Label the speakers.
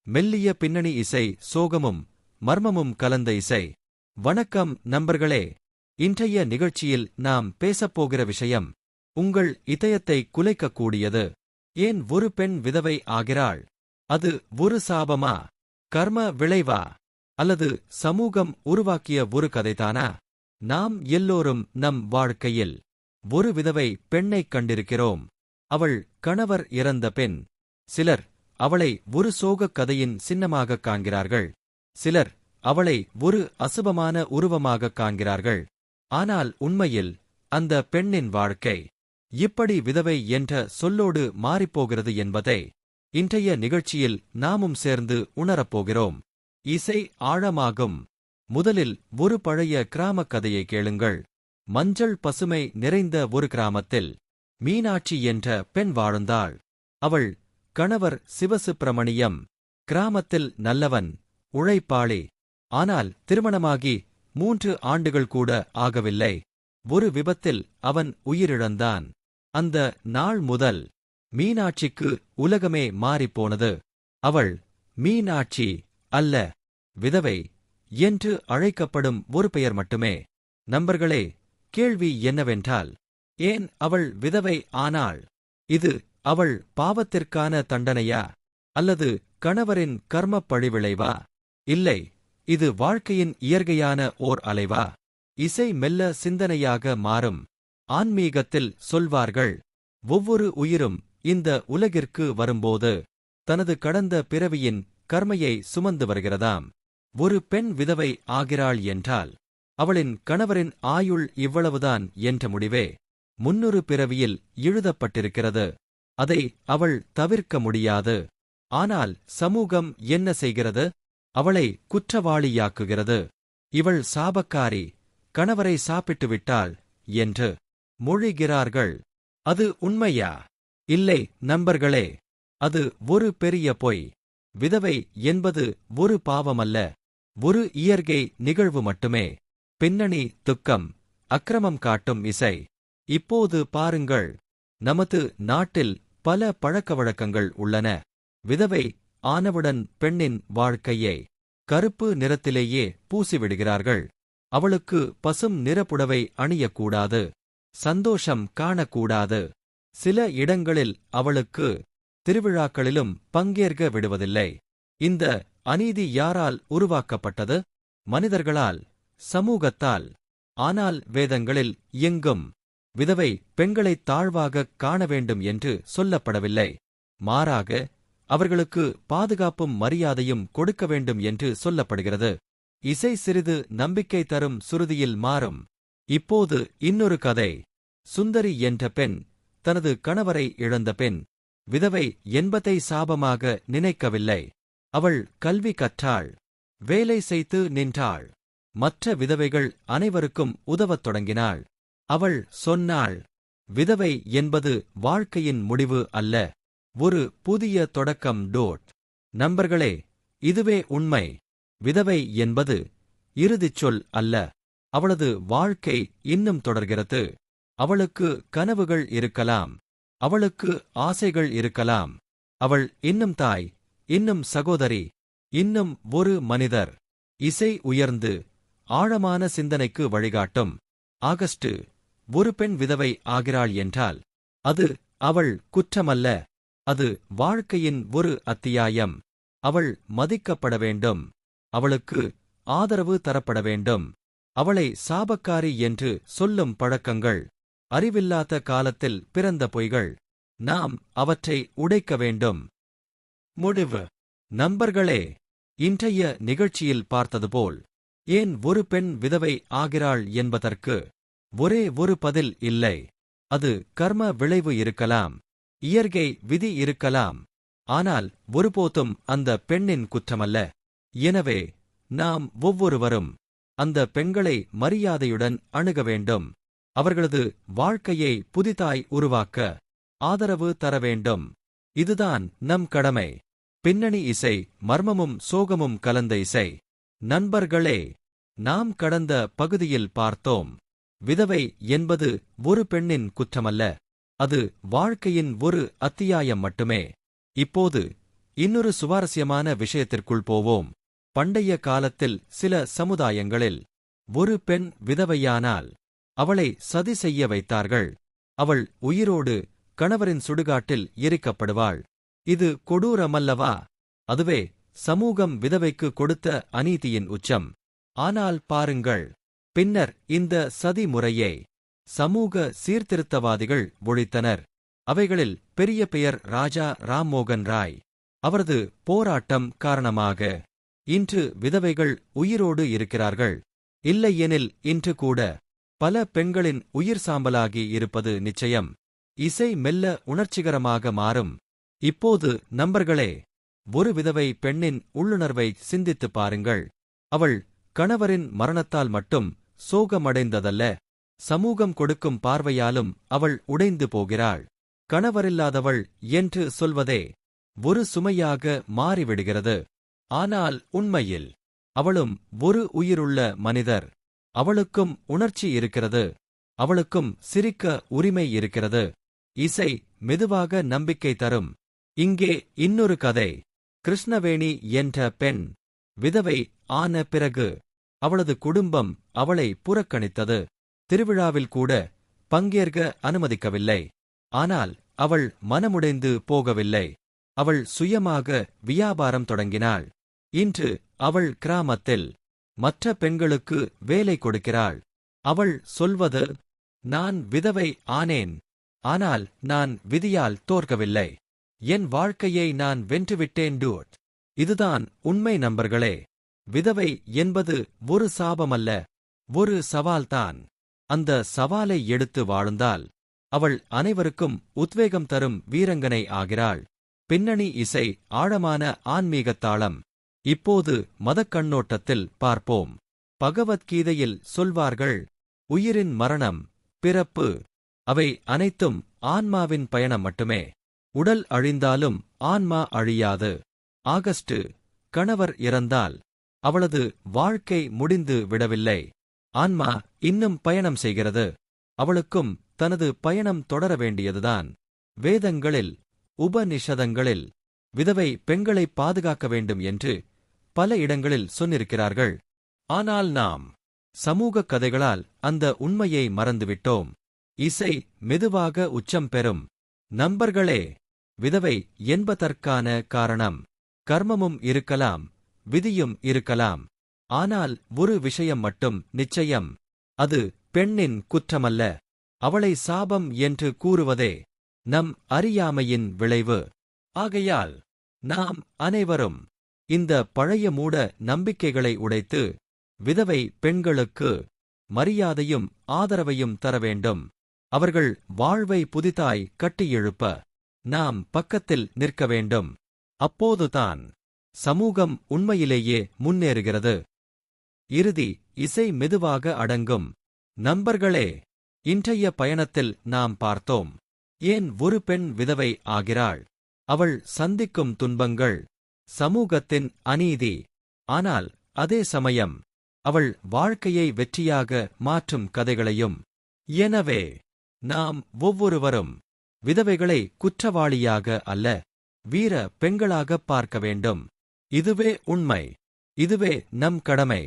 Speaker 1: மெல்லிய பின்னணி இசை, சோகமும் மர்மமும் கலந்த இசை. வணக்கம் நண்பர்களே. இன்றைய நிகழ்ச்சியில் நாம் பேசப்போகிற விஷயம் உங்கள் இதயத்தை குலைக்கக்கூடியது. ஏன் ஒரு பெண் விதவை ஆகிறாள்? அது ஒரு சாபமா, கர்ம விளைவா, அல்லது சமூகம் உருவாக்கிய ஒரு கதைதானா? நாம் எல்லோரும் நம் வாழ்க்கையில் ஒரு விதவை பெண்ணைக் கண்டிருக்கிறோம். அவள் கணவர் இறந்த பெண். சிலர் அவளை ஒரு சோகக் கதையின் சின்னமாகக் காண்கிறார்கள். சிலர் அவளை ஒரு அசுபமான உருவமாகக் காண்கிறார்கள். ஆனால் உண்மையில் அந்த பெண்ணின் வாழ்க்கை இப்படி விதவை என்ற சொல்லோடு மாறிப்போகிறது என்பதை இன்றைய நிகழ்ச்சியில் நாமும் சேர்ந்து உணரப்போகிறோம். இசை ஆழமாகும். முதலில் ஒரு பழைய கிராமக் கதையை கேளுங்கள். மஞ்சள் பசுமை நிறைந்த ஒரு கிராமத்தில் மீனாட்சி என்ற பெண் வாழ்ந்தாள். அவள் கணவர் சிவசுப்பிரமணியம் கிராமத்தில் நல்லவன், உழைப்பாளி. ஆனால் திருமணமாகி 3 ஆண்டுகள் கூட ஆகவில்லை. ஒரு விபத்தில் அவன் உயிரிழந்தான். அந்த நாள் முதல் மீனாட்சிக்கு உலகமே மாறிப்போனது. அவள் மீனாட்சி அல்ல, விதவை என்று அழைக்கப்படும் ஒரு பெயர் மட்டுமே. நண்பர்களே, கேள்வி என்னவென்றால், ஏன் அவள் விதவை ஆனாள்? இது அவள் பாவத்திற்கான தண்டனையா, அல்லது கணவரின் கர்மப் பழிவிளைவா? இல்லை, இது வாழ்க்கையின் இயற்கையான ஓர் அலைவா? இசை மெல்ல சிந்தனையாக மாறும். ஆன்மீகத்தில் சொல்வார்கள், ஒவ்வொரு உயிரும் இந்த உலகிற்கு வரும்போது தனது கடந்த பிறவியின் கர்மையை சுமந்து வருகிறதாம். ஒரு பெண் விதவை ஆகிறாள் என்றால் அவளின் கணவரின் ஆயுள் இவ்வளவுதான் என்ற முடிவே 300 பிறவியில் எழுதப்பட்டிருக்கிறது. அதை அவள் தவிர்க்க முடியாது. ஆனால் சமூகம் என்ன செய்கிறது? அவளை குற்றவாளியாக்குகிறது. இவள் சாபக்காரி, கணவரை சாப்பிட்டு விட்டாள் என்று மொழிகிறார்கள். அது உண்மையா? இல்லை நண்பர்களே, அது ஒரு பெரிய பொய். விதவை என்பது ஒரு பாவமல்ல, ஒரு இயற்கை நிகழ்வு மட்டுமே. பின்னணி துக்கம், அக்கிரமம் காட்டும் இசை. இப்போது பாருங்கள், நமது நாட்டில் பல பழக்கவழக்கங்கள் உள்ளன. விதவை ஆனவுடன் பெண்ணின் வாழ்க்கையை கருப்பு நிறத்திலேயே பூசிவிடுகிறார்கள். அவளுக்கு பசும் நிறப்புடவை அணியக்கூடாது, சந்தோஷம் காணக்கூடாது. சில இடங்களில் அவளுக்கு திருவிழாக்களிலும் பங்கேற்க விடுவதில்லை. இந்த அநீதி யாரால் உருவாக்கப்பட்டது? மனிதர்களால், சமூகத்தால். ஆனால் வேதங்களில் எங்கும் விதவை பெண்களைத் தாழ்வாகக் காண வேண்டும் என்று சொல்லப்படவில்லை. மாறாக அவர்களுக்கு பாதுகாப்பும் மரியாதையும் கொடுக்க வேண்டும் என்று சொல்லப்படுகிறது. இசை சிறிது நம்பிக்கை தரும் சுருதியில் மாறும். இப்போது இன்னொரு கதை. சுந்தரி என்ற பெண், தனது கணவரை இழந்த பெண். விதவை என்பதை சாபமாக நினைக்கவில்லை. அவள் கல்வி கற்றாள், வேலை செய்து நின்றாள். மற்ற விதவைகள் அனைவருக்கும் உதவத் தொடங்கினாள். அவள் சொன்னாள், விதவை என்பது வாழ்க்கையின் முடிவு அல்ல, ஒரு புதிய தொடக்கம். நண்பர்களே, இதுவே உண்மை. விதவை என்பது இறுதிச் சொல் அல்ல. அவளது வாழ்க்கை இன்னும் தொடர்கிறது. அவளுக்கு கனவுகள் இருக்கலாம், அவளுக்கு ஆசைகள் இருக்கலாம். அவள் இன்னும் தாய், இன்னும் சகோதரி, இன்னும் ஒரு மனிதர். இசை உயர்ந்து ஆழமான சிந்தனைக்கு வழிகாட்டும். ஆகஸ்ட், ஒரு பெண் விதவை ஆகிறாள் என்றால் அது அவள் குற்றமல்ல, அது வாழ்க்கையின் ஒரு அத்தியாயம். அவள் மதிக்கப்பட வேண்டும், அவளுக்கு ஆதரவு தரப்பட வேண்டும். அவளை சாபக்காரி என்று சொல்லும் பழக்கங்கள் அறிவில்லாத காலத்தில் பிறந்த பொய்கள். நாம் அவற்றை உடைக்க வேண்டும். முடிவு. நண்பர்களே, இன்றைய நிகழ்ச்சியில் பார்த்ததுபோல், ஏன் ஒரு பெண் விதவை ஆகிறாள் என்பதற்கு ஒரே ஒரு பதில் இல்லை. அது கர்ம விளைவு இருக்கலாம், இயற்கை விதி இருக்கலாம். ஆனால் ஒருபோதும் அந்த பெண்ணின் குற்றமல்ல. எனவே நாம் ஒவ்வொருவரும் அந்த பெண்களை மரியாதையுடன் அணுக வேண்டும். அவர்களது வாழ்க்கையை புதிதாய் உருவாக்க ஆதரவு தர வேண்டும். இதுதான் நம் கடமை. பின்னணி இசை, மர்மமும் சோகமும் கலந்த இசை. நண்பர்களே, நாம் கடந்த பகுதியில் பார்த்தோம், விதவை என்பது ஒரு பெண்ணின் குற்றமல்ல, அது வாழ்க்கையின் ஒரு அத்தியாயம் மட்டுமே. இப்போது இன்னொரு சுவாரஸ்யமான விஷயத்திற்குள் போவோம். பண்டைய காலத்தில் சில சமுதாயங்களில் ஒரு பெண் விதவையானால் அவளை சதி செய்ய வைத்தார்கள். அவள் உயிரோடு கணவரின் சுடுகாட்டில் எரிக்கப்படுவாள். இது கொடூரமல்லவா? அதுவே சமூகம் விதவைக்கு கொடுத்த அநீதியின் உச்சம். ஆனால் பாருங்கள், பின்னர் இந்த சதி முறையை சமூக சீர்திருத்தவாதிகள் ஒழித்தனர். அவைகளில் பெரிய பெயர் ராஜா ராம்மோகன் ராய். அவரது போராட்டம் காரணமாக இன்று விதவைகள் உயிரோடு இருக்கிறார்கள். இல்லையெனில் இன்று கூட பல பெண்களின் உயிர் சாம்பலாகி இருப்பது நிச்சயம். இசை மெல்ல உணர்ச்சிகரமாக மாறும். இப்போது நண்பர்களே, ஒரு விதவை பெண்ணின் உள்ளுணர்வை சிந்தித்துப் பாருங்கள். அவள் கணவரின் மரணத்தால் மட்டும் சோகமடைந்ததல்ல, சமூகம் கொடுக்கும் பார்வையாலும் அவள் உடைந்து போகிறாள். கணவரில்லாதவள் என்று சொல்வதே ஒரு சுமையாக மாறிவிடுகிறது. ஆனால் உண்மையில் அவளும் ஒரு உயிருள்ள மனிதர். அவளுக்கும் உணர்ச்சி இருக்கிறது. அவளுக்கும் சிரிக்க உரிமை இருக்கிறது. இசை மெதுவாக நம்பிக்கை தரும். இங்கே இன்னொரு கதை. கிருஷ்ணவேணி என்ற பெண் விதவை ஆன பிறகு அவளது குடும்பம் அவளை புறக்கணித்தது. திருவிழாவில் கூட பங்கேற்க அனுமதிக்கவில்லை. ஆனால் அவள் மனமுடைந்து போகவில்லை. அவள் சுயமாக வியாபாரம் தொடங்கினாள். இன்று அவள் கிராமத்தில் மற்ற பெண்களுக்கு வேலை கொடுக்கிறாள். அவள் சொல்வது, நான் விதவை ஆனேன், ஆனால் நான் விதியால் தோற்கவில்லை. என் வாழ்க்கையை நான் வென்றுவிட்டேன் டூட். இதுதான் உண்மை நண்பர்களே. விதவை என்பது ஒரு சாபமல்ல, ஒரு சவால்தான். அந்த சவாலை எடுத்து வாழ்ந்தால் அவள் அனைவருக்கும் உத்வேகம் தரும் வீரங்கனை ஆகிறாள். பின்னணி இசை ஆழமான ஆன்மீகத் தாளம். இப்போது மதக்கண்ணோட்டத்தில் பார்ப்போம். பகவத்கீதையில் சொல்வார்கள், உயிரின் மரணம், பிறப்பு, அவை அனைத்தும் ஆன்மாவின் பயணம் மட்டுமே. உடல் அழிந்தாலும் ஆன்மா அழியாது. ஆகஸ்ட் கணவர் இறந்தால் அவளது வாழ்க்கை முடிந்து விடவில்லை. ஆன்மா இன்னும் பயணம் செய்கிறது. அவளுக்கும் தனது பயணம் தொடர வேண்டியதுதான். வேதங்களில், உபநிஷதங்களில் விதவை பெண்களை பாதுகாக்க வேண்டும் என்று பல இடங்களில் சொன்னிருக்கிறார்கள். ஆனால் நாம் சமூக கதைகளால் அந்த உண்மையை மறந்துவிட்டோம். இசை மெதுவாக உச்சம் பெறும். நண்பர்களே, விதவை என்பதற்கான காரணம் கர்மமும் இருக்கலாம், விதியும் இருக்கலாம். ஆனால் ஒரு விஷயம் மட்டும் நிச்சயம், அது பெண்ணின் குற்றமல்ல. அவளை சாபம் என்று கூறுவதே நம் அறியாமையின் விளைவு. ஆகையால் நாம் அனைவரும் இந்த பழைய மூட நம்பிக்கைகளை உடைத்து விதவை பெண்களுக்கு மரியாதையும் ஆதரவையும் தர வேண்டும். அவர்கள் வாழ்வை புதிதாய் கட்டியெழுப்ப நாம் பக்கத்தில் நிற்க வேண்டும். அப்போதுதான் சமூகம் உண்மையிலேயே முன்னேறுகிறது. இறுதி இசை மெதுவாக அடங்கும். நண்பர்களே, இன்றைய பயணத்தில் நாம் பார்த்தோம், ஏன் ஒரு பெண் விதவை ஆகிறாள். அவள் சந்திக்கும் துன்பங்கள், சமூகத்தின் அநீதி. ஆனால் அதே சமயம் அவள் வாழ்க்கையை வெற்றியாக மாற்றும் கதைகளையும். எனவே நாம் ஒவ்வொருவரும் விதவைகளை குற்றவாளியாக அல்ல, வீர பெண்களாகப் பார்க்க வேண்டும். இதுவே உண்மை. இதுவே நம் கடமை.